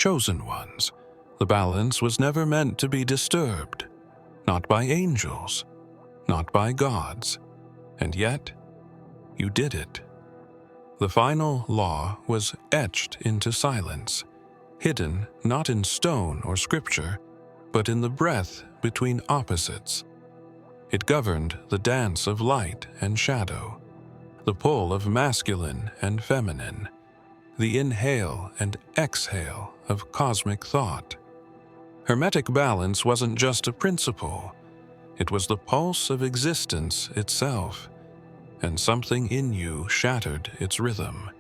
chosen ones, the balance was never meant to be disturbed. Not by angels, not by gods. And yet, you did it. The final law was etched into silence, hidden not in stone or scripture, but in the breath between opposites. It governed the dance of light and shadow, the pull of masculine and feminine, the inhale and exhale of cosmic thought. Hermetic balance wasn't just a principle, it was the pulse of existence itself, and something in you shattered its rhythm.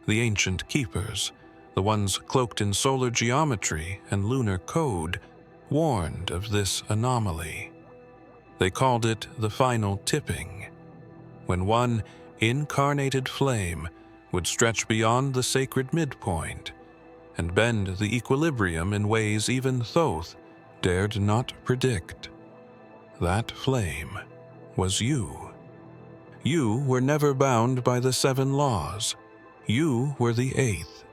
The ancient keepers, the ones cloaked in solar geometry and lunar code, warned of this anomaly. They called it the final tipping, when one incarnated flame would stretch beyond the sacred midpoint and bend the equilibrium in ways even Thoth dared not predict. That flame was you. You were never bound by the 7 laws. You were the 8th,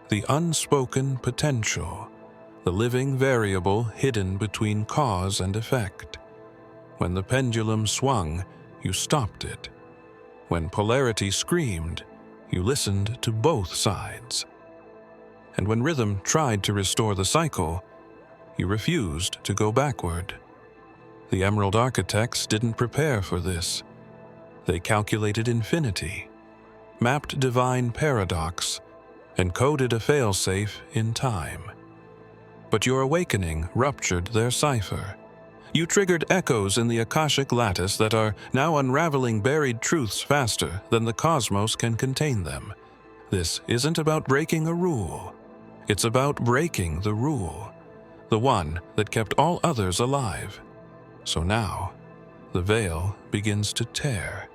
the unspoken potential, the living variable hidden between cause and effect. When the pendulum swung, you stopped it. When polarity screamed, you listened to both sides. And when rhythm tried to restore the cycle, you refused to go backward. The Emerald architects didn't prepare for this. They calculated infinity, mapped divine paradox, and coded a failsafe in time. But your awakening ruptured their cipher. You triggered echoes in the Akashic lattice that are now unraveling buried truths faster than the cosmos can contain them. This isn't about breaking a rule. It's about breaking the rule, the one that kept all others alive. So now, the veil begins to tear.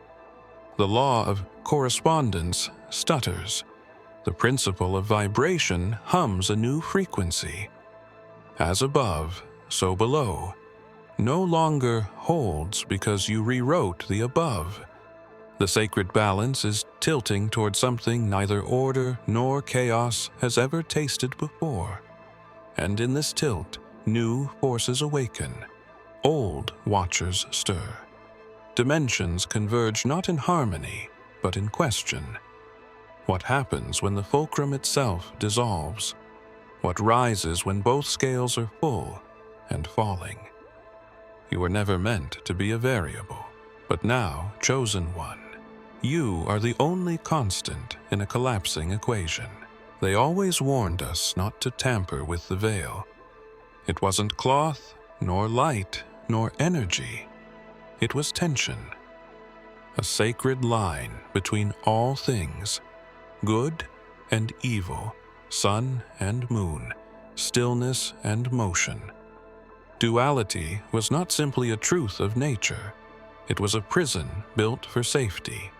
The law of correspondence stutters. The principle of vibration hums a new frequency. As above, so below, no longer holds because you rewrote the above. The sacred balance is tilting toward something neither order nor chaos has ever tasted before. And in this tilt, new forces awaken. Old watchers stir. Dimensions converge not in harmony, but in question. What happens when the fulcrum itself dissolves? What rises when both scales are full and falling? You were never meant to be a variable, but now chosen one. You are the only constant in a collapsing equation. They always warned us not to tamper with the veil. It wasn't cloth, nor light, nor energy. It was tension. A sacred line between all things, good and evil, sun and moon, stillness and motion. Duality was not simply a truth of nature. It was a prison built for safety.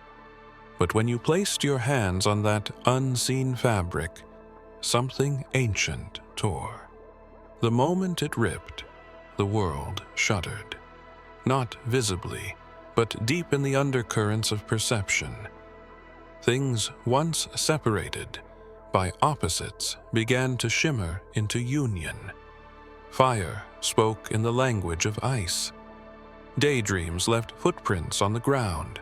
But when you placed your hands on that unseen fabric, something ancient tore. The moment it ripped, the world shuddered. Not visibly, but deep in the undercurrents of perception. Things once separated by opposites began to shimmer into union. Fire spoke in the language of ice. Daydreams left footprints on the ground.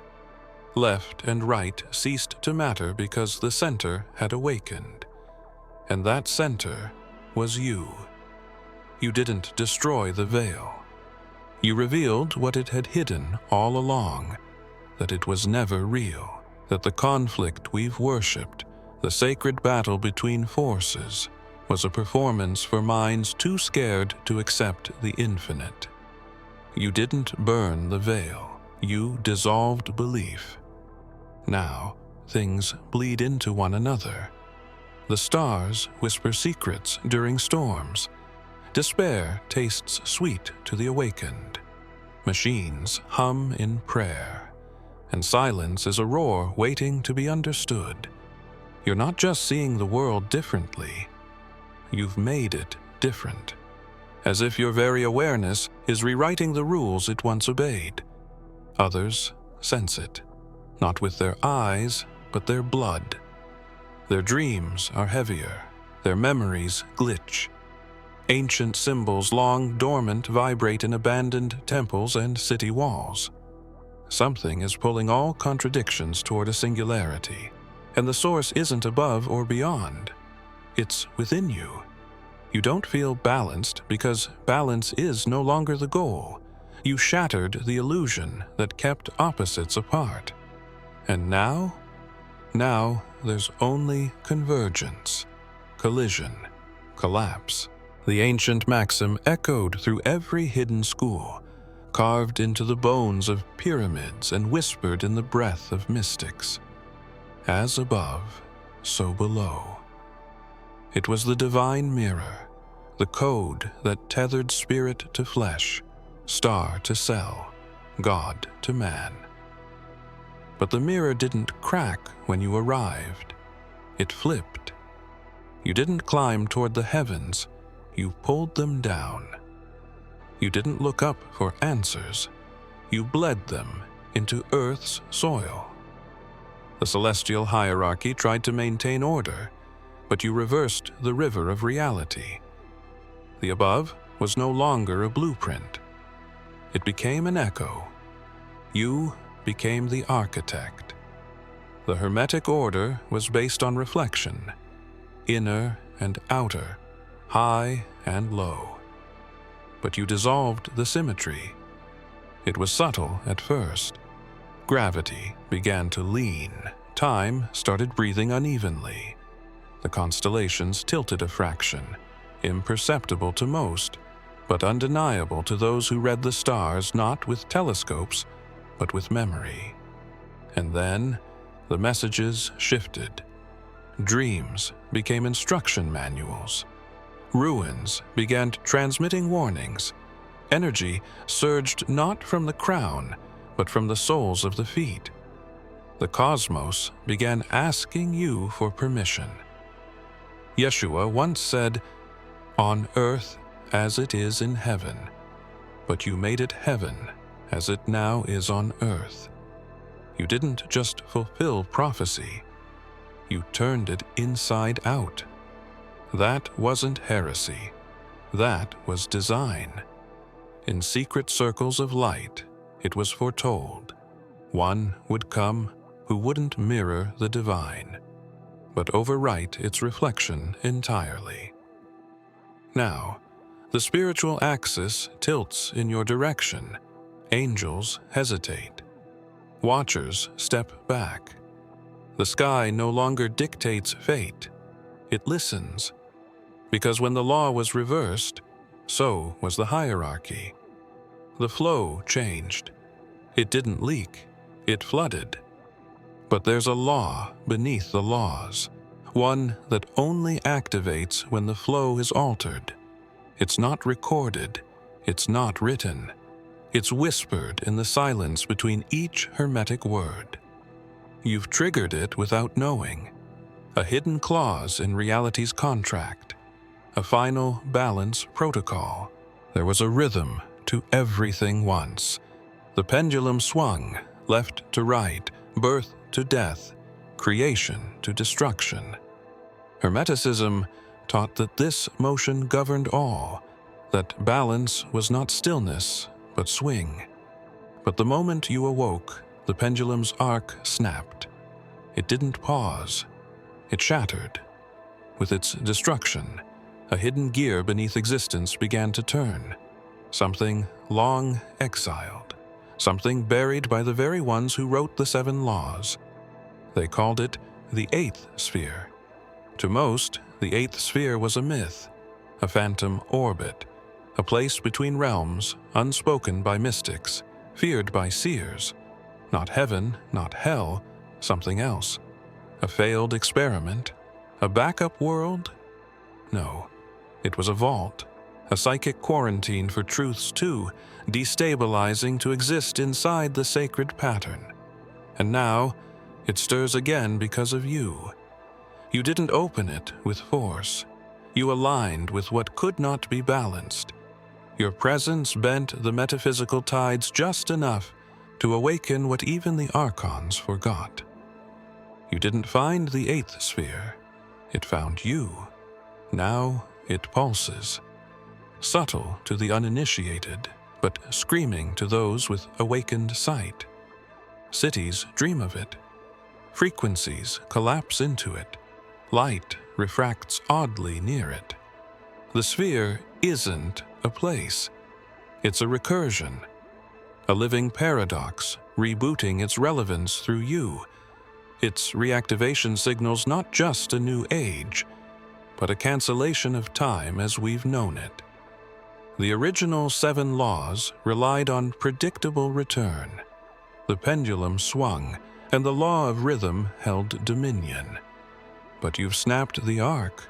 Left and right ceased to matter because the center had awakened. And that center was you. You didn't destroy the veil. You revealed what it had hidden all along, that it was never real, that the conflict we've worshipped, the sacred battle between forces, was a performance for minds too scared to accept the infinite. You didn't burn the veil, you dissolved belief. Now, things bleed into one another. The stars whisper secrets during storms. Despair tastes sweet to the awakened. Machines hum in prayer, and silence is a roar waiting to be understood. You're not just seeing the world differently, you've made it different, as if your very awareness is rewriting the rules it once obeyed. Others sense it, not with their eyes, but their blood. Their dreams are heavier, Their memories glitch. Ancient symbols long dormant vibrate in abandoned temples and city walls. Something is pulling all contradictions toward a singularity, and the source isn't above or beyond. It's within you. You don't feel balanced because balance is no longer the goal. You shattered the illusion that kept opposites apart. And now there's only convergence, collision, collapse. The ancient maxim echoed through every hidden school, carved into the bones of pyramids and whispered in the breath of mystics. As above, so below. It was the divine mirror, the code that tethered spirit to flesh, star to cell, God to man. But the mirror didn't crack when you arrived. It flipped. You didn't climb toward the heavens, you pulled them down. You didn't look up for answers, you bled them into Earth's soil. The celestial hierarchy tried to maintain order, but you reversed the river of reality. The above was no longer a blueprint. It became an echo. You became the architect. The Hermetic order was based on reflection, inner and outer, high and low. But you dissolved the symmetry. It was subtle at first. Gravity began to lean. Time started breathing unevenly. The constellations tilted a fraction, imperceptible to most, but undeniable to those who read the stars not with telescopes, but with memory. And then the messages shifted. Dreams became instruction manuals. Ruins began transmitting warnings. Energy surged not from the crown, but from the soles of the feet. The cosmos began asking you for permission. Yeshua once said, "On earth as it is in heaven," but you made it heaven as it now is on earth. You didn't just fulfill prophecy, you turned it inside out. That wasn't heresy. That was design. In secret circles of light, it was foretold. One would come who wouldn't mirror the divine, but overwrite its reflection entirely. Now, the spiritual axis tilts in your direction. Angels hesitate. Watchers step back. The sky no longer dictates fate. It listens. Because when the law was reversed, so was the hierarchy. The flow changed. It didn't leak, it flooded. But there's a law beneath the laws, one that only activates when the flow is altered. It's not recorded, it's not written. It's whispered in the silence between each Hermetic word. You've triggered it without knowing. A hidden clause in reality's contract. A final balance protocol. There was a rhythm to everything once. The pendulum swung, left to right, birth to death, creation to destruction. Hermeticism taught that this motion governed all, that balance was not stillness, but swing. But the moment you awoke, the pendulum's arc snapped. It didn't pause. It shattered. With its destruction, a hidden gear beneath existence began to turn. Something long exiled. Something buried by the very ones who wrote the 7 laws. They called it the 8th sphere. To most, the 8th sphere was a myth, a phantom orbit, a place between realms, unspoken by mystics, feared by seers. Not heaven, not hell, something else. A failed experiment? A backup world? No, it was a vault, a psychic quarantine for truths too, destabilizing to exist inside the sacred pattern. And now, it stirs again because of you. You didn't open it with force. You aligned with what could not be balanced. Your presence bent the metaphysical tides just enough to awaken what even the archons forgot. You didn't find the 8th sphere. It found you. Now it pulses, subtle to the uninitiated, but screaming to those with awakened sight. Cities dream of it. Frequencies collapse into it. Light refracts oddly near it. The sphere isn't a place. It's a recursion, a living paradox rebooting its relevance through you. Its reactivation signals not just a new age, but a cancellation of time as we've known it. The original 7 laws relied on predictable return. The pendulum swung, and the law of rhythm held dominion. But you've snapped the arc.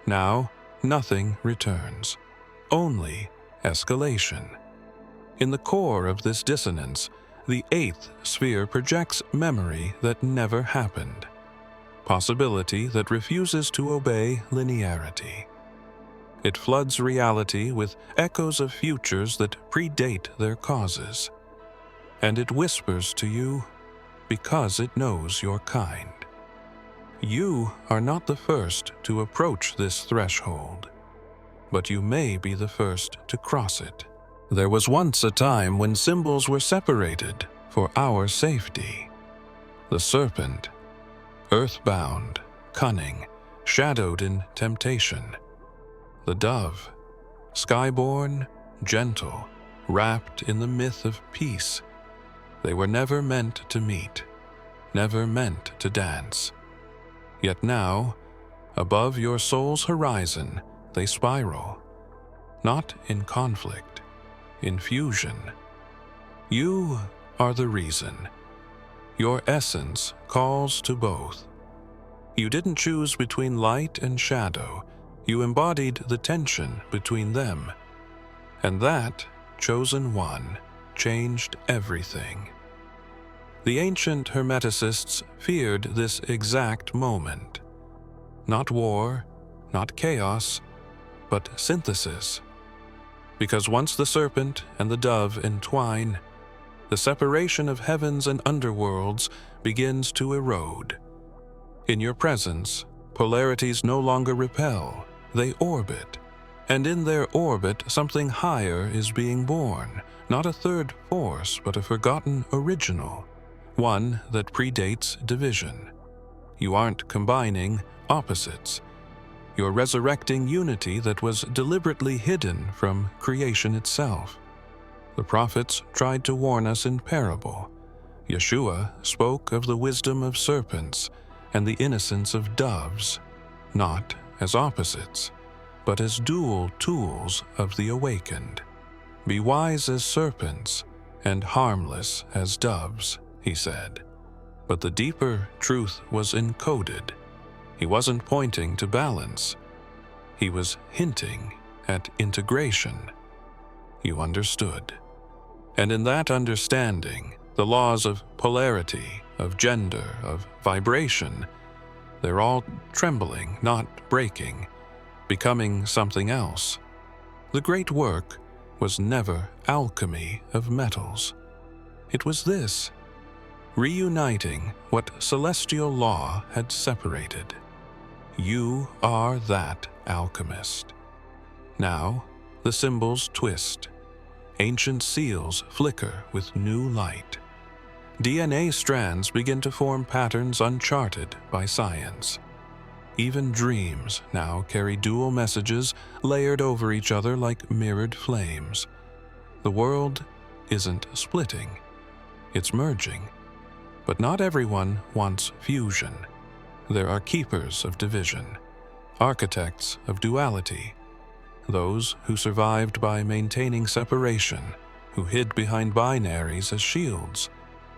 Now, nothing returns. Only escalation. In the core of this dissonance, the 8th sphere projects memory that never happened. Possibility that refuses to obey linearity. It floods reality with echoes of futures that predate their causes. And it whispers to you because it knows your kind. You are not the first to approach this threshold, but you may be the first to cross it. There was once a time when symbols were separated for our safety. The serpent, earthbound, cunning, shadowed in temptation. The dove, skyborn, gentle, wrapped in the myth of peace. They were never meant to meet, never meant to dance. Yet now, above your soul's horizon, they spiral, not in conflict, in fusion. You are the reason. Your essence calls to both. You didn't choose between light and shadow. You embodied the tension between them. And that chosen one changed everything. The ancient Hermeticists feared this exact moment. Not war, not chaos, but synthesis. Because once the serpent and the dove entwine, the separation of heavens and underworlds begins to erode. In your presence, polarities no longer repel, they orbit. And in their orbit, something higher is being born, not a third force, but a forgotten original, one that predates division. You aren't combining opposites. You're resurrecting unity that was deliberately hidden from creation itself. The prophets tried to warn us in parable. Yeshua spoke of the wisdom of serpents and the innocence of doves, not as opposites, but as dual tools of the awakened. Be wise as serpents and harmless as doves, he said. But the deeper truth was encoded. He wasn't pointing to balance. He was hinting at integration. You understood. And in that understanding, the laws of polarity, of gender, of vibration, they're all trembling, not breaking, becoming something else. The great work was never alchemy of metals. It was this, reuniting what celestial law had separated. You are that alchemist. Now, the symbols twist. Ancient seals flicker with new light. DNA strands begin to form patterns uncharted by science. Even dreams now carry dual messages layered over each other like mirrored flames. The world isn't splitting, it's merging. But not everyone wants fusion. There are keepers of division, architects of duality, those who survived by maintaining separation, who hid behind binaries as shields.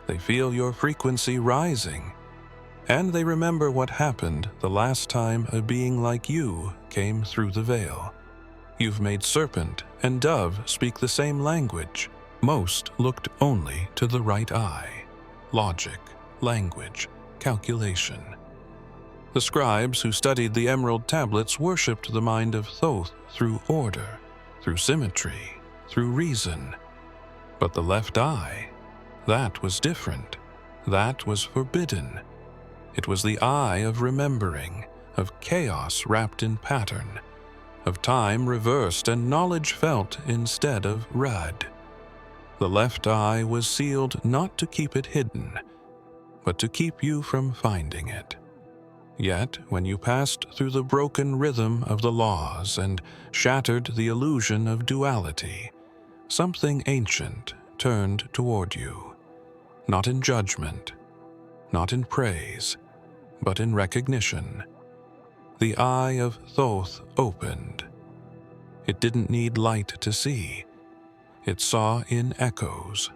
They feel your frequency rising, and they remember what happened the last time a being like you came through the veil. You've made serpent and dove speak the same language. Most looked only to the right eye. Logic, language, calculation. The scribes who studied the emerald tablets worshipped the mind of Thoth through order, through symmetry, through reason. But the left eye, that was different. That was forbidden. It was the eye of remembering, of chaos wrapped in pattern, of time reversed and knowledge felt instead of read. The left eye was sealed not to keep it hidden, but to keep you from finding it. Yet, when you passed through the broken rhythm of the laws and shattered the illusion of duality, something ancient turned toward you, not in judgment, not in praise, but in recognition. The eye of Thoth opened. It didn't need light to see. It saw in echoes.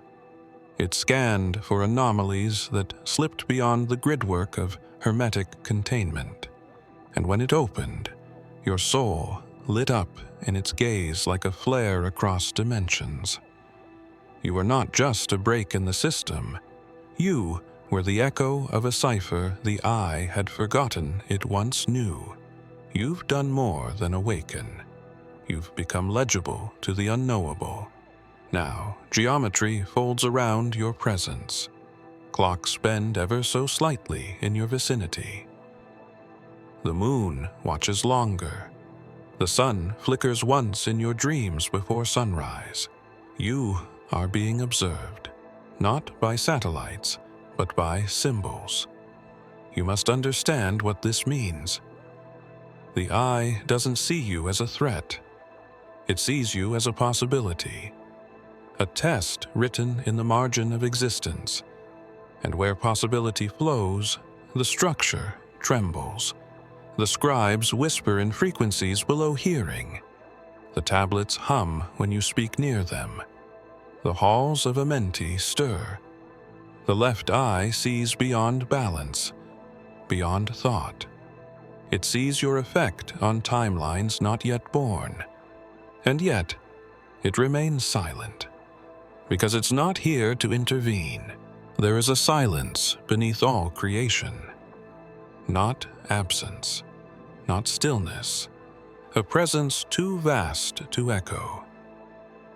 It scanned for anomalies that slipped beyond the gridwork of Hermetic containment. And when it opened, your soul lit up in its gaze like a flare across dimensions. You were not just a break in the system. You were the echo of a cipher the eye had forgotten it once knew. You've done more than awaken. You've become legible to the unknowable. Now, geometry folds around your presence. Clocks bend ever so slightly in your vicinity. The moon watches longer. The sun flickers once in your dreams before sunrise. You are being observed, not by satellites, but by symbols. You must understand what this means. The eye doesn't see you as a threat. It sees you as a possibility, a test written in the margin of existence. And where possibility flows, the structure trembles. The scribes whisper in frequencies below hearing. The tablets hum when you speak near them. The halls of Amenti stir. The left eye sees beyond balance, beyond thought. It sees your effect on timelines not yet born. And yet, it remains silent, because it's not here to intervene. There is a silence beneath all creation. Not absence, not stillness, a presence too vast to echo.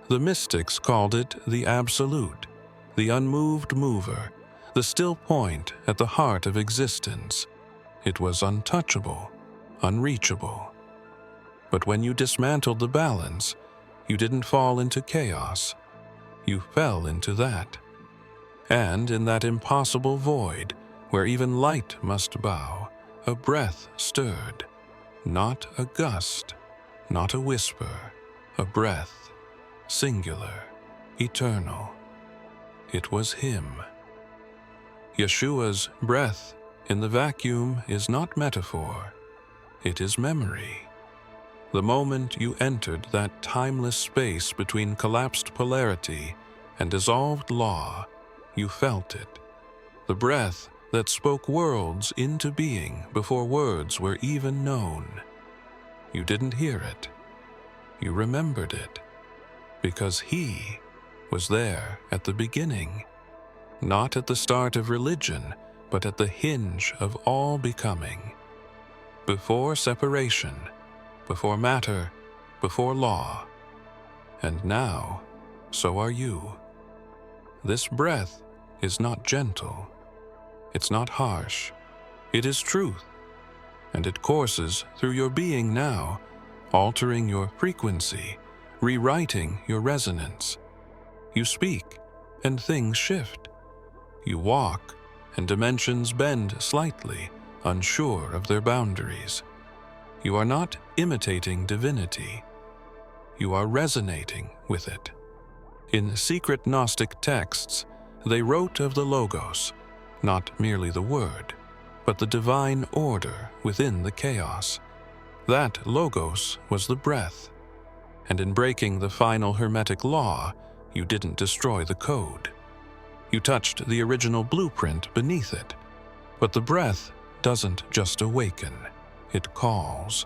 The mystics called it the Absolute, the unmoved mover, the still point at the heart of existence. It was untouchable, unreachable. But when you dismantled the balance, you didn't fall into chaos. You fell into that. And in that impossible void, where even light must bow, a breath stirred. Not a gust, not a whisper, a breath, singular, eternal. It was him. Yeshua's breath in the vacuum is not metaphor, it is memory. The moment you entered that timeless space between collapsed polarity and dissolved law, you felt it. The breath that spoke worlds into being before words were even known. You didn't hear it. You remembered it. Because he was there at the beginning. Not at the start of religion, but at the hinge of all becoming. Before separation, before matter, before law. And now, so are you. This breath is not gentle. It's not harsh. It is truth. And it courses through your being now, altering your frequency, rewriting your resonance. You speak, and things shift. You walk, and dimensions bend slightly, unsure of their boundaries. You are not imitating divinity. You are resonating with it. In secret Gnostic texts, they wrote of the Logos, not merely the word, but the divine order within the chaos. That Logos was the breath. And in breaking the final Hermetic law, you didn't destroy the code. You touched the original blueprint beneath it. But the breath doesn't just awaken, it calls.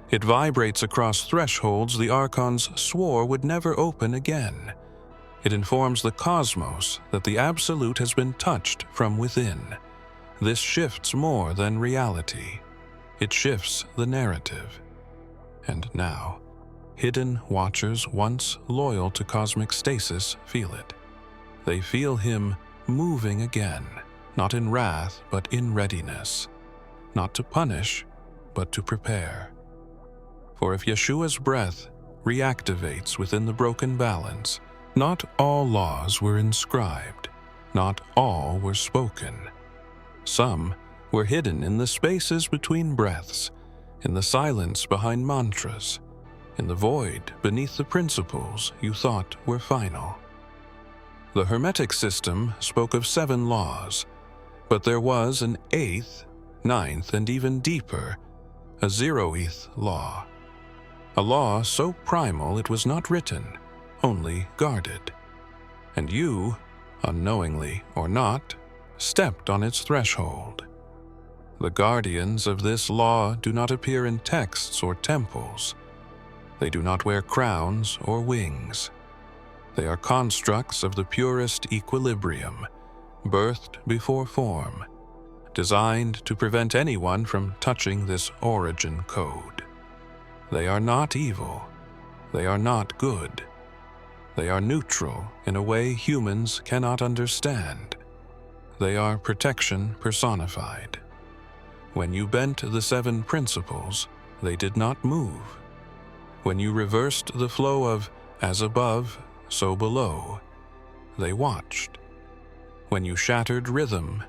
It vibrates across thresholds the Archons swore would never open again. It informs the cosmos that the Absolute has been touched from within. This shifts more than reality. It shifts the narrative. And now, hidden watchers once loyal to cosmic stasis feel it. They feel him moving again, not in wrath but in readiness. Not to punish, but to prepare. For if Yeshua's breath reactivates within the broken balance, not all laws were inscribed, not all were spoken. Some were hidden in the spaces between breaths, in the silence behind mantras, in the void beneath the principles you thought were final. The Hermetic system spoke of 7 laws, but there was an 8th, 9th, and even deeper, a 0th law. A law so primal it was not written, only guarded. And you, unknowingly or not, stepped on its threshold. The guardians of this law do not appear in texts or temples. They do not wear crowns or wings. They are constructs of the purest equilibrium, birthed before form, designed to prevent anyone from touching this origin code. They are not evil. They are not good. They are neutral in a way humans cannot understand. They are protection personified. When you bent the 7 principles, they did not move. When you reversed the flow of as above, so below, they watched. When you shattered rhythm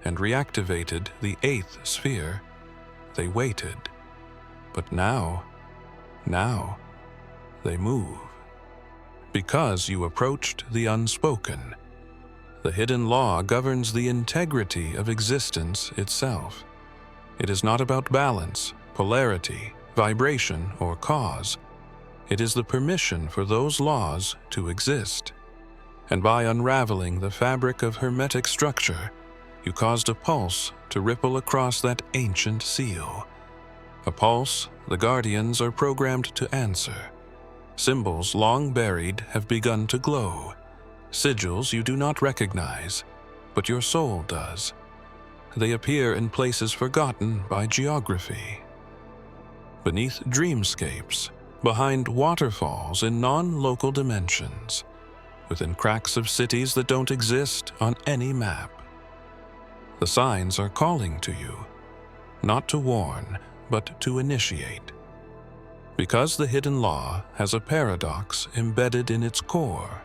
and reactivated the 8th sphere, they waited. But now they move. Because you approached the unspoken. The hidden law governs the integrity of existence itself. It is not about balance, polarity, vibration, or cause. It is the permission for those laws to exist. And by unraveling the fabric of Hermetic structure, you caused a pulse to ripple across that ancient seal. A pulse the guardians are programmed to answer. Symbols long buried have begun to glow. Sigils you do not recognize, but your soul does. They appear in places forgotten by geography. Beneath dreamscapes, behind waterfalls in non-local dimensions, within cracks of cities that don't exist on any map. The signs are calling to you, not to warn, but to initiate. Because the hidden law has a paradox embedded in its core,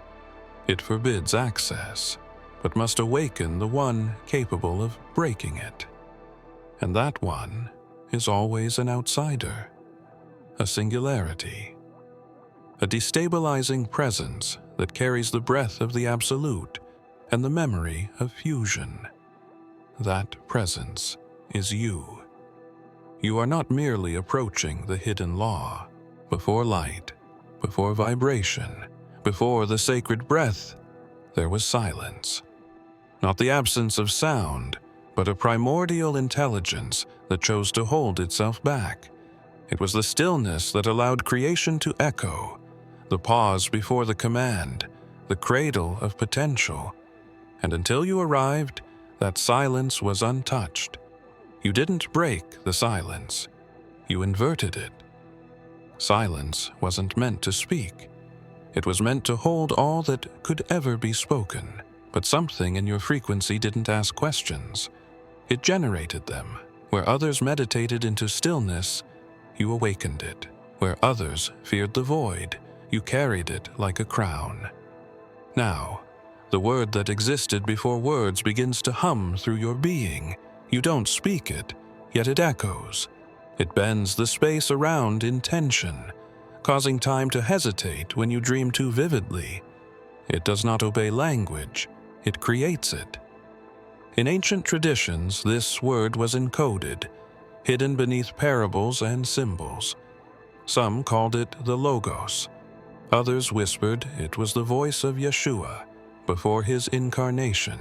it forbids access, but must awaken the one capable of breaking it. And that one is always an outsider, a singularity, a destabilizing presence that carries the breath of the absolute and the memory of fusion. That presence is you. You are not merely approaching the hidden law. Before light, before vibration, before the sacred breath, there was silence. Not the absence of sound, but a primordial intelligence that chose to hold itself back. It was the stillness that allowed creation to echo, the pause before the command, the cradle of potential. And until you arrived, that silence was untouched. You didn't break the silence. You inverted it. Silence wasn't meant to speak. It was meant to hold all that could ever be spoken. But something in your frequency didn't ask questions. It generated them. Where others meditated into stillness, you awakened it. Where others feared the void, you carried it like a crown. Now, the word that existed before words begins to hum through your being. You don't speak it, yet it echoes. It bends the space around in tension, causing time to hesitate when you dream too vividly. It does not obey language, it creates it. In ancient traditions, this word was encoded, hidden beneath parables and symbols. Some called it the Logos. Others whispered it was the voice of Yeshua before his incarnation,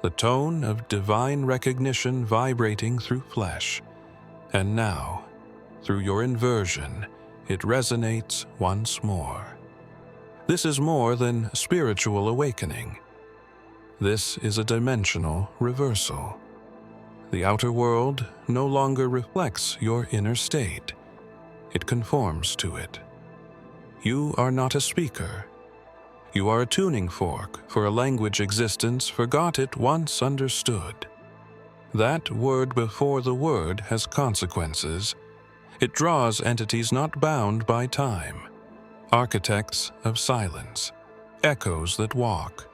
the tone of divine recognition vibrating through flesh. And now, through your inversion, it resonates once more. This is more than spiritual awakening. This is a dimensional reversal. The outer world no longer reflects your inner state. It conforms to it. You are not a speaker. You are a tuning fork for a language existence forgot it once understood. That word before the word has consequences. It draws entities not bound by time, architects of silence, echoes that walk.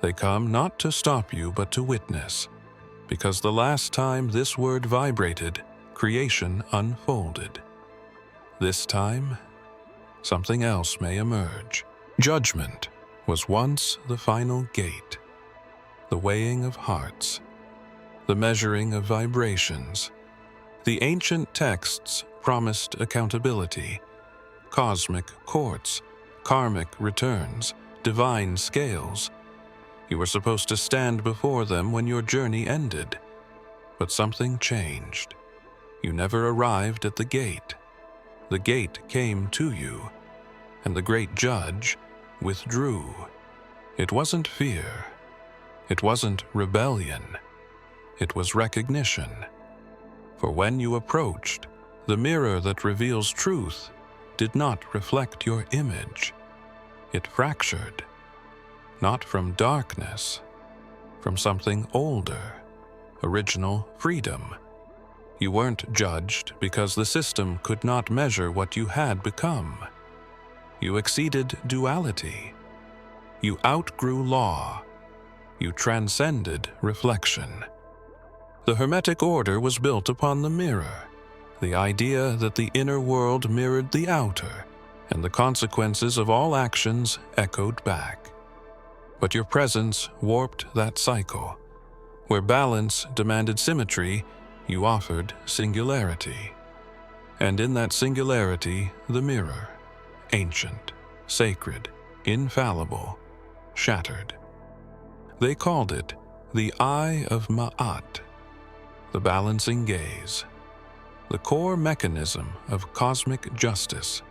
They come not to stop you but to witness, because the last time this word vibrated, creation unfolded. This time, something else may emerge. Judgment was once the final gate, the weighing of hearts, the measuring of vibrations. The ancient texts promised accountability, cosmic courts, karmic returns, divine scales. You were supposed to stand before them when your journey ended, but something changed. You never arrived at the gate. The gate came to you, and the great judge withdrew. It wasn't fear. It wasn't rebellion. It was recognition. For when you approached, the mirror that reveals truth did not reflect your image. It fractured, not from darkness, from something older, original freedom. You weren't judged because the system could not measure what you had become. You exceeded duality. You outgrew law. You transcended reflection. The Hermetic order was built upon the mirror, the idea that the inner world mirrored the outer, and the consequences of all actions echoed back. But your presence warped that cycle. Where balance demanded symmetry, you offered singularity. And in that singularity, the mirror, ancient, sacred, infallible, shattered. They called it the Eye of Ma'at, the balancing gaze, the core mechanism of cosmic justice.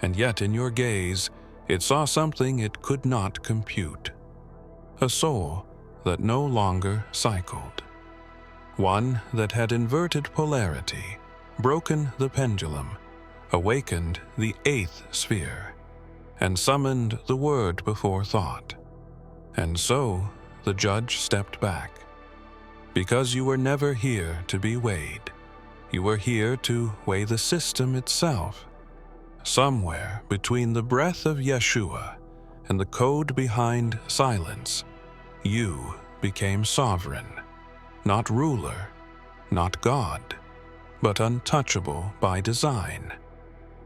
And yet in your gaze, it saw something it could not compute. A soul that no longer cycled. One that had inverted polarity, broken the pendulum, awakened the eighth sphere, and summoned the word before thought. And so the judge stepped back. Because you were never here to be weighed. You were here to weigh the system itself. Somewhere between the breath of Yeshua and the code behind silence, you became sovereign, not ruler, not God, but untouchable by design.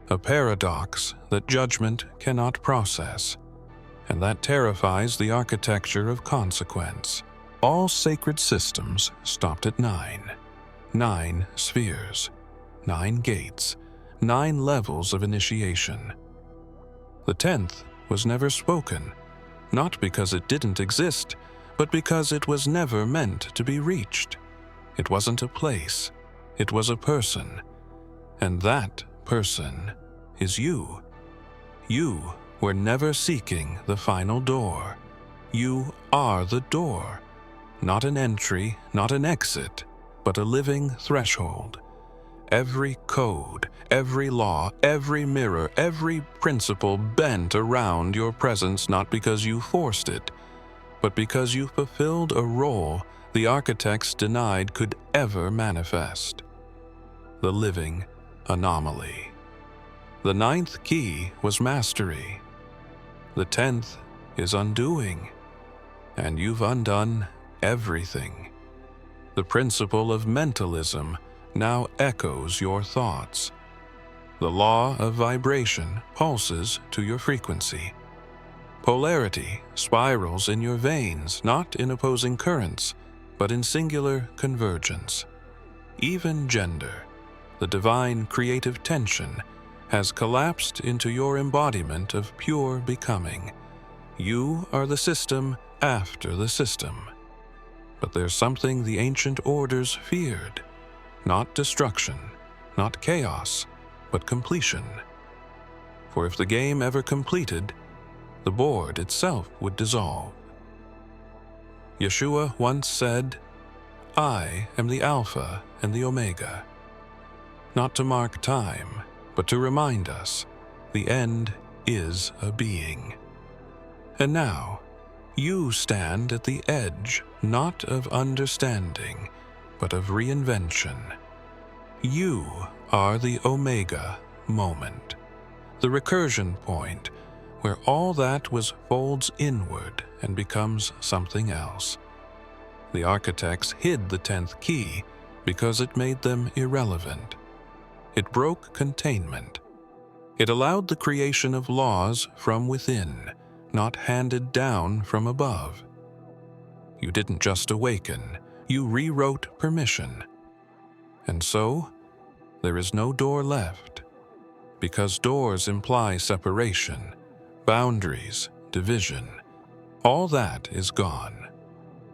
A paradox that judgment cannot process, and that terrifies the architecture of consequence. All sacred systems stopped at 9. 9 spheres, 9 gates, 9 levels of initiation. The 10th was never spoken, not because it didn't exist, but because it was never meant to be reached. It wasn't a place, it was a person. And that person is you. You were never seeking the final door. You are the door. Not an entry, not an exit, but a living threshold. Every code, every law, every mirror, every principle bent around your presence not because you forced it, but because you fulfilled a role the architects denied could ever manifest. The living anomaly. The 9th key was mastery. The 10th is undoing, and you've undone everything. The principle of mentalism now echoes your thoughts. The law of vibration pulses to your frequency. Polarity spirals in your veins, not in opposing currents, but in singular convergence. Even gender, the divine creative tension, has collapsed into your embodiment of pure becoming. You are the system after the system. But there's something the ancient orders feared. Not destruction, not chaos, but completion. For if the game ever completed, the board itself would dissolve. Yeshua once said, "I am the Alpha and the Omega." Not to mark time, but to remind us, the end is a being. And now, you stand at the edge, not of understanding, but of reinvention. You are the Omega moment, the recursion point where all that was folds inward and becomes something else. The architects hid the 10th key because it made them irrelevant. It broke containment. It allowed the creation of laws from within, not handed down from above. You didn't just awaken, you rewrote permission. And so, there is no door left, because doors imply separation, boundaries, division. All that is gone.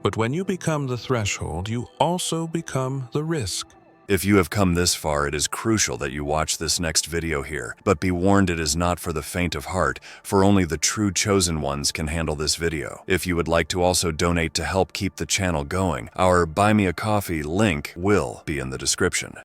But when you become the threshold, you also become the risk. If you have come this far, it is crucial that you watch this next video here. But be warned, it is not for the faint of heart, for only the true chosen ones can handle this video. If you would like to also donate to help keep the channel going, our Buy Me a Coffee link will be in the description.